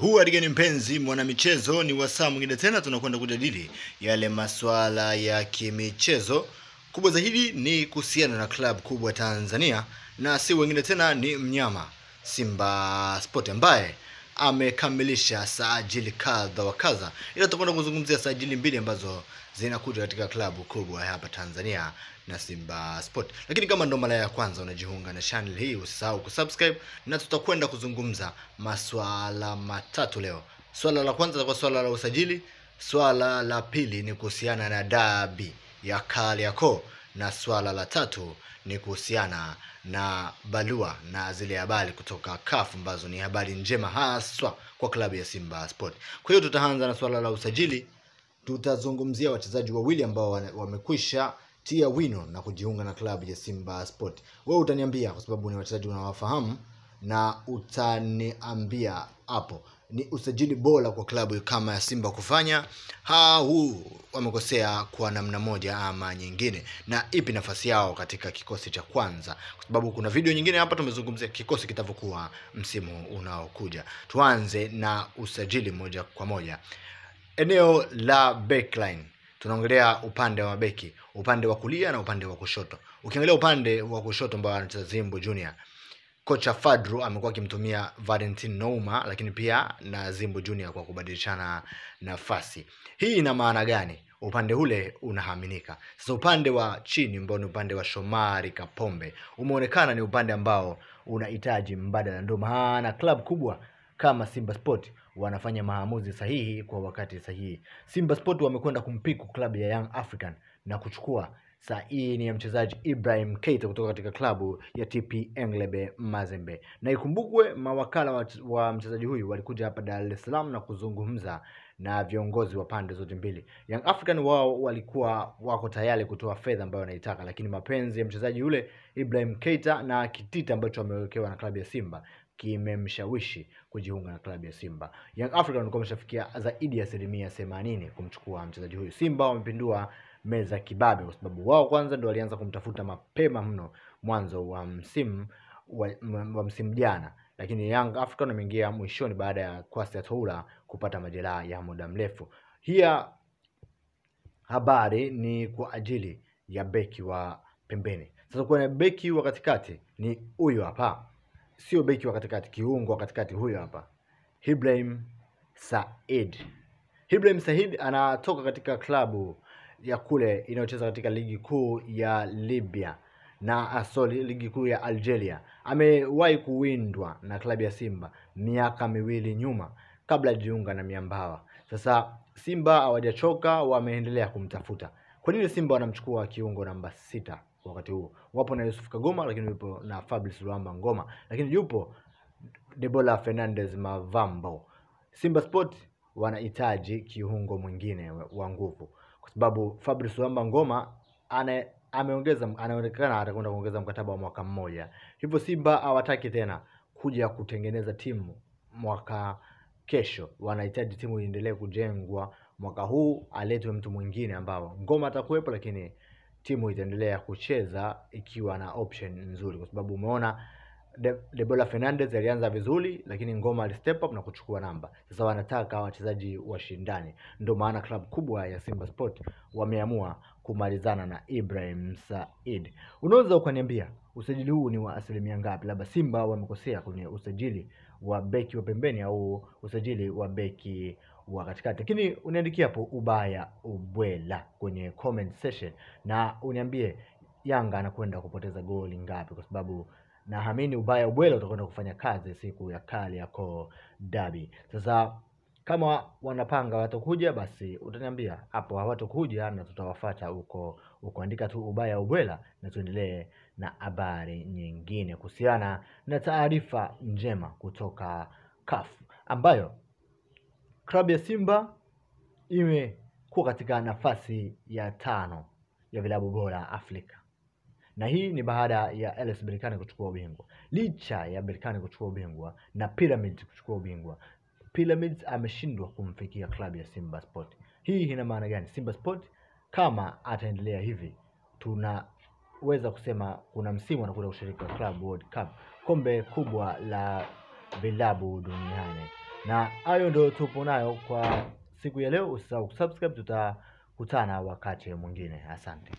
Huarigani mpenzi mwanamichezo, ni wasaa mwingine tena tunakwenda kujadili yale masuala ya kimichezo. Kubwa zaidi ni kuhusiana na club kubwa Tanzania, na si wengine tena ni mnyama Simba Sport ambaye amekamilisha sajili kadha wa kadha. Ila tutakwenda kuzungumzia sajili mbili ambazo zinakuja katika klabu kubwa hapa Tanzania na Simba Sport. Lakini kama ndo mara ya kwanza unajiunga na channel hii, usisahau kusubscribe, na tutakwenda kuzungumza masuala matatu leo. Swala la kwanza litakuwa swala la usajili, swala la pili ni kuhusiana na dabi ya Kariakoo, na swala la tatu ni kuhusiana na balua na zile habari kutoka CAF ambazo ni habari njema haswa kwa klabu ya Simba Sport. Kwa hiyo tutaanza na swala la usajili. Tutazungumzia wachezaji wawili ambao wamekwisha tia wino na kujiunga na klabu ya Simba Sport. Wewe utaniambia kwa sababu ni wachezaji unawafahamu, na utaniambia hapo ni usajili bora kwa klabu kama ya Simba kufanya, huu wamekosea kwa namna moja ama nyingine, na ipi nafasi yao katika kikosi cha kwanza, kwa sababu kuna video nyingine hapa tumezungumzia kikosi kitavyokuwa msimu unaokuja. Tuanze na usajili moja kwa moja. Eneo la backline, tunaongelea upande wa beki, upande wa kulia na upande wa kushoto. Ukiangalia upande wa kushoto ambao anacheza Zimbo Junior, kocha Fadru amekuwa akimtumia Valentin Nouma lakini pia na Zimbo Junior kwa kubadilishana nafasi. Hii ina maana gani? Upande ule unaaminika. Sasa upande wa chini ambao ni upande wa Shomari Kapombe umeonekana ni upande ambao unahitaji mbadala. Ndio maana club kubwa kama Simba Sport wanafanya maamuzi sahihi kwa wakati sahihi. Simba Sport wamekwenda kumpiku klabu ya Young African na kuchukua saini ya mchezaji Ibrahim Keita kutoka katika klabu ya TP Englebe Mazembe. Na ikumbukwe mawakala wa mchezaji huyu walikuja hapa Dar es Salaam na kuzungumza na viongozi wa pande zote mbili. Young African wao walikuwa wako tayari kutoa fedha ambayo wanaitaka, lakini mapenzi ya mchezaji yule Ibrahim Keita na kitita ambacho amewekewa na klabu ya Simba kimemshawishi kujiunga na klabu ya Simba. Young African walikuwa wameshafikia zaidi ya 80% kumchukua mchezaji huyu. Simba wamepindua meza kibabe kwa sababu wao kwanza ndio walianza kumtafuta mapema mno mwanzo wa msimu jana, lakini Young African wameingia mwishoni baada ya Kwasi Toula kupata majeraha ya muda mrefu. Hia habari ni kwa ajili ya beki wa pembeni. Sasa kwa beki wa katikati ni huyu hapa. Sio beki wa katikati, kiungo wa katikati huyu hapa, Ibrahim Said. Ibrahim Said anatoka katika klabu ya kule inayocheza katika ligi kuu ya Libya na ligi kuu ya Algeria. Amewahi kuwindwa na klabu ya Simba miaka miwili nyuma kabla jiunga na Miambawa. Sasa Simba hawajachoka, wameendelea kumtafuta. Kwa nini Simba wanamchukua kiungo namba 6 wakati huu? Wapo na Yusuf Kagoma, lakini yupo na Fabrice Luamba Ngoma, lakini yupo Debola Fernandez Mavambo. Simba Sport wanahitaji kiungo mwingine wa nguvu kwa sababu Fabrice Luamba Ngoma anaonekana atakwenda kuongeza mkataba wa mwaka mmoja. Hivyo Simba hawataki tena kuja kutengeneza timu mwaka kesho. Wanahitaji timu iendelee kujengwa mwaka huu, aletwe mtu mwingine ambao Ngoma atakuwepo, lakini timu itaendelea kucheza ikiwa na option nzuri, kwa sababu umeona Debola Fernandez alianza vizuri, lakini Ngoma alistep up na kuchukua namba. Sasa wanataka wachezaji washindani. Ndio maana klabu kubwa ya Simba Sport wameamua kumalizana na Ibrahim Said. Unaweza ukaniambia usajili huu ni wa asilimia ngapi? Labda Simba wamekosea kwenye usajili wa beki wa pembeni au usajili wa beki wa katikati. Lakini uniandikia hapo ubaya ubwela kwenye comment section na uniambie Yanga anakwenda kupoteza goli ngapi, kwa sababu naamini ubaya ubwela utakwenda kufanya kazi siku ya Kariakoo Derby. Sasa kama wanapanga watakuja, basi utaniambia hapo. Hawatakuja na tutawafuata huko. Ukoandika tu ubaya ubwela na tuendelee na habari nyingine kuhusiana na taarifa njema kutoka CAF, ambayo klabu ya Simba imekuwa katika nafasi ya 5 ya vilabu bora Afrika. Na hii ni baada ya LS Berkane kuchukua ubingwa. Licha ya Berkane kuchukua ubingwa na Pyramids kuchukua ubingwa, Pyramids ameshindwa kumfikia klabu ya Simba Sport. Hii ina maana gani? Simba Sport kama ataendelea hivi, tunaweza kusema kuna msimu anakuja kushiriki Club World Cup, kombe kubwa la vilabu duniani. Na hayo ndio tupo nayo kwa siku ya leo. Usisahau kusubscribe, tutakutana wakati mwingine. Asante.